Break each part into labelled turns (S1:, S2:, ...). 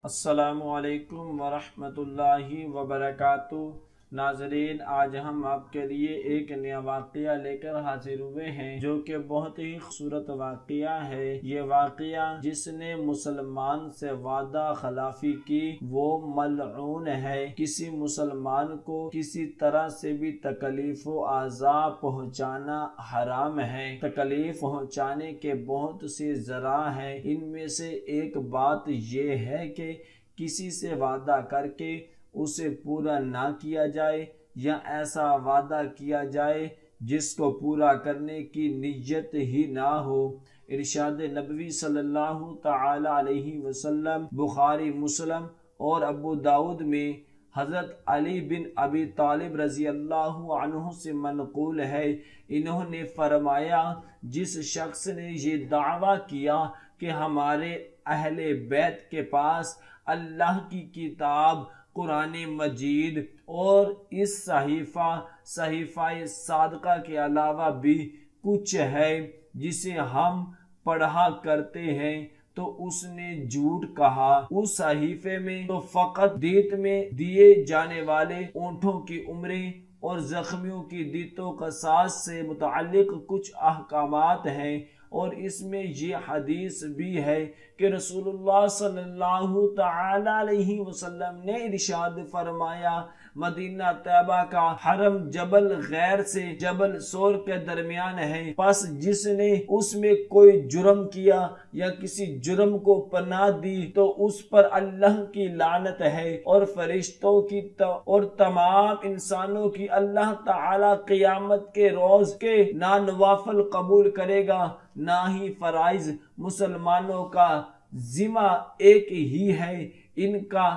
S1: السلام علیکم ورحمۃ اللہ وبرکاتہ۔ ناظرین، آج ہم آپ کے لیے ایک نیا واقعہ لے کر حاضر ہوئے ہیں جو کہ بہت ہی خوبصورت واقعہ ہے۔ یہ واقعہ جس نے مسلمان سے وعدہ خلافی کی وہ ملعون ہے۔ کسی مسلمان کو کسی طرح سے بھی تکلیف و عذاب پہنچانا حرام ہے۔ تکلیف پہنچانے کے بہت سی ذرائع ہیں، ان میں سے ایک بات یہ ہے کہ کسی سے وعدہ کر کے اسے پورا نہ کیا جائے یا ایسا وعدہ کیا جائے جس کو پورا کرنے کی نیت ہی نہ ہو۔ ارشاد نبوی صلی اللہ تعالی علیہ وسلم بخاری، مسلم اور ابو داؤد میں حضرت علی بن ابی طالب رضی اللہ عنہ سے منقول ہے، انہوں نے فرمایا، جس شخص نے یہ دعویٰ کیا کہ ہمارے اہل بیت کے پاس اللہ کی کتاب قرآن مجید اور اس صحیفہ صادقہ کے علاوہ بھی کچھ ہے جسے ہم پڑھا کرتے ہیں، تو اس نے جھوٹ کہا۔ اس صحیفے میں تو فقط دیت میں دیے جانے والے اونٹوں کی عمریں اور زخمیوں کی دیت و قصاص سے متعلق کچھ احکامات ہیں، اور اس میں یہ حدیث بھی ہے کہ رسول اللہ صلی اللہ تعالی علیہ وسلم نے ارشاد فرمایا، مدینہ طیبہ کا حرم جبل غیر سے جبل سور کے درمیان ہے، پس جس نے اس میں کوئی جرم کیا یا کسی جرم کو پناہ دی تو اس پر اللہ کی لعنت ہے، اور فرشتوں کی اور تمام انسانوں کی۔ اللہ تعالی قیامت کے روز کے نہ نوافل قبول کرے گا نہ ہی فرائض۔ مسلمانوں کا ذمہ ایک ہی ہے، ان کا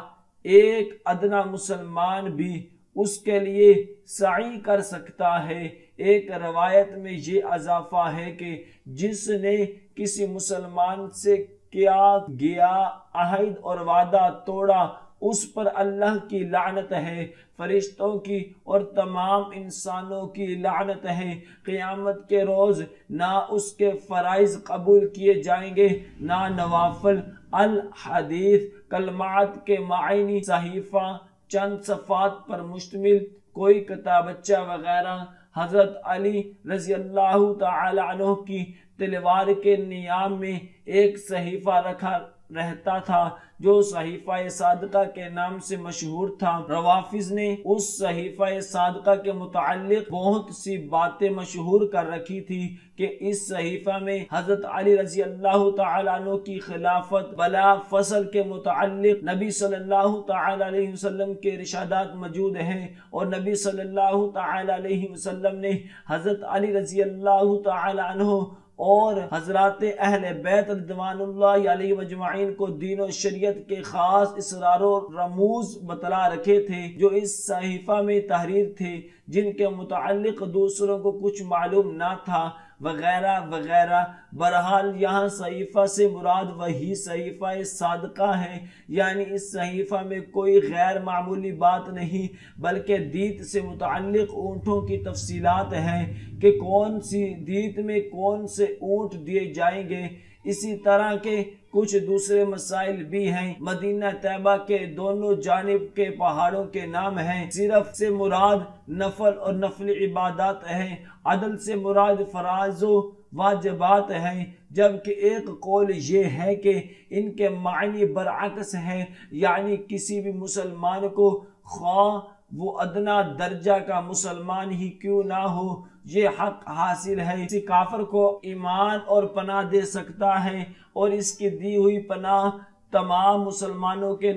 S1: ایک ادنا مسلمان بھی اس کے لیے سعی کر سکتا ہے۔ ایک روایت میں یہ اضافہ ہے کہ جس نے کسی مسلمان سے کیا گیا عہد اور وعدہ توڑا اس پر اللہ کی لعنت ہے، فرشتوں کی اور تمام انسانوں کی لعنت ہے۔ قیامت کے روز نہ اس کے فرائض قبول کیے جائیں گے نہ نوافل۔ الحدیث کلمات کے معنی، صحیفہ چند صفحات پر مشتمل کوئی کتابچہ وغیرہ۔ حضرت علی رضی اللہ تعالی عنہ کی تلوار کے نیام میں ایک صحیفہ رکھا رہتا تھا جو صحیفہ صادقہ کے نام سے مشہور تھا۔ روافض نے اس صحیفہ صادقہ کے متعلق بہت سی باتیں مشہور کر رکھی تھی کہ اس صحیفہ میں حضرت علی رضی اللہ تعالی عنہ کی خلافت بلا فصل کے متعلق نبی صلی اللہ تعالی علیہ وسلم کے ارشادات موجود ہیں، اور نبی صلی اللہ تعالی علیہ وسلم نے حضرت علی رضی اللہ تعالی عنہ اور حضرات اہل بیت رضوان اللہ علیہ مجمعین کو دین و شریعت کے خاص اسرار و رموز بتلا رکھے تھے جو اس صحیفہ میں تحریر تھے، جن کے متعلق دوسروں کو کچھ معلوم نہ تھا، وغیرہ وغیرہ۔ بہرحال یہاں صحیفہ سے مراد وہی صحیفہ صادقہ ہے، یعنی اس صحیفہ میں کوئی غیر معمولی بات نہیں بلکہ دیت سے متعلق اونٹوں کی تفصیلات ہیں کہ کون سی دیت میں کون سے اونٹ دیے جائیں گے۔ اسی طرح کے کچھ دوسرے مسائل بھی ہیں۔ مدینہ طیبہ کے دونوں جانب کے پہاڑوں کے نام ہیں۔ صرف سے مراد نفل اور نفل عبادات ہیں، عدل سے مراد فرائض و واجبات ہیں، جبکہ ایک قول یہ ہے کہ ان کے معنی برعکس ہیں، یعنی کسی بھی مسلمان کو خواہ وہ ادنا درجہ کا مسلمان ہی کیوں نہ ہو یہ حق حاصل ہے، کسی کافر کو ایمان اور پناہ دے سکتا ہے، اور اس کی دی ہوئی پناہ تمام مسلمانوں کے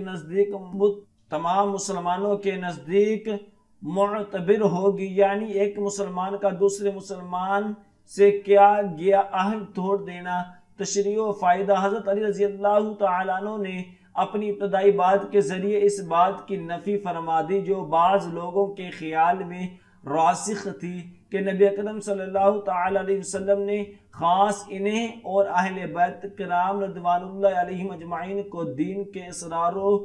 S1: نزدیک معتبر ہوگی، یعنی ایک مسلمان کا دوسرے مسلمان سے کیا گیا عہد توڑ دینا۔ تشریح و فائدہ، حضرت علی رضی اللہ تعالی عنہ نے اپنی ابتدائی بات کے ذریعے اس بات کی نفی فرما دی جو بعض لوگوں کے خیال میں راسخ تھی کہ نبی اکرم صلی اللہ تعالی علیہ وسلم نے خاص انہیں اور اہل بیت کرام رضوان اللہ علیہ مجمعین کو دین کے اسرار و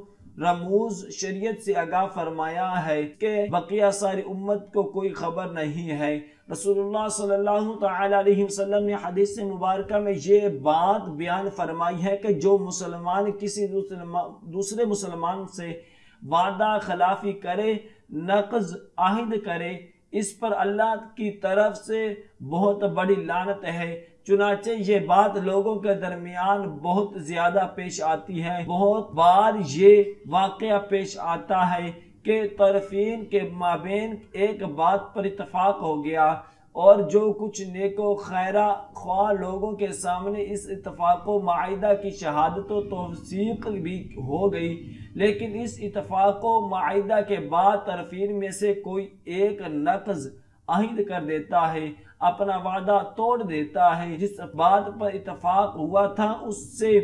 S1: رموز شریعت سے آگاہ فرمایا ہے کہ بقیہ ساری امت کو کوئی خبر نہیں ہے۔ رسول اللہ صلی اللہ تعالی علیہ وسلم نے حدیث مبارکہ میں یہ بات بیان فرمائی ہے کہ جو مسلمان کسی دوسرے مسلمان سے وعدہ خلافی کرے، نقض عہد کرے، اس پر اللہ کی طرف سے بہت بڑی لعنت ہے۔ چنانچہ یہ بات لوگوں کے درمیان بہت زیادہ پیش آتی ہے۔ بہت بار یہ واقعہ پیش آتا ہے کہ طرفین کے مابین ایک بات پر اتفاق ہو گیا اور جو کچھ نیک و خیرہ خواہ لوگوں کے سامنے اس اتفاق و معاہدہ کی شہادت و توثیق بھی ہو گئی، لیکن اس اتفاق و معاہدہ کے بعد طرفین میں سے کوئی ایک نقض عہد کر دیتا ہے، اپنا وعدہ توڑ دیتا ہے، جس بات پر اتفاق ہوا تھا اس سے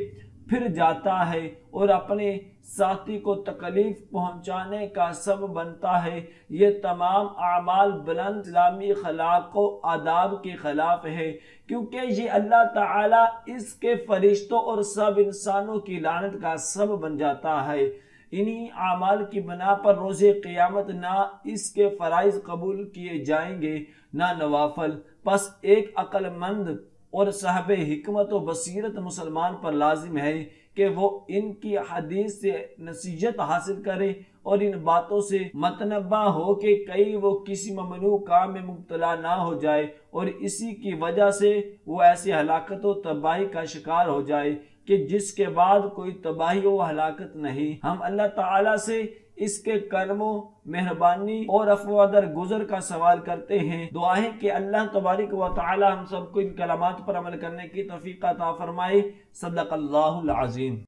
S1: پھر جاتا ہے اور اپنے ساتھی کو تکلیف پہنچانے کا سبب بنتا ہے۔ یہ تمام اعمال بلند اسلامی اخلاق و آداب کے خلاف ہے، کیونکہ یہ اللہ تعالیٰ اس کے فرشتوں اور سب انسانوں کی لعنت کا سبب بن جاتا ہے۔ انہی اعمال کی بنا پر روز قیامت نہ اس کے فرائض قبول کیے جائیں گے نہ نوافل۔ پس ایک عقل مند اور صاحب حکمت و بصیرت مسلمان پر لازم ہے کہ وہ ان کی حدیث سے نصیحت حاصل کرے اور ان باتوں سے متنبہ ہو کہ کہیں وہ کسی ممنوع کام میں مبتلا نہ ہو جائے اور اسی کی وجہ سے وہ ایسی ہلاکت و تباہی کا شکار ہو جائے کہ جس کے بعد کوئی تباہی و ہلاکت نہیں۔ ہم اللہ تعالیٰ سے اس کے کرم و مہربانی اور عفو درگزر کا سوال کرتے ہیں۔ دعا ہے کہ اللہ تبارک و تعالی ہم سب کو ان کلمات پر عمل کرنے کی توفیق عطا فرمائے۔ صدق اللہ العظیم۔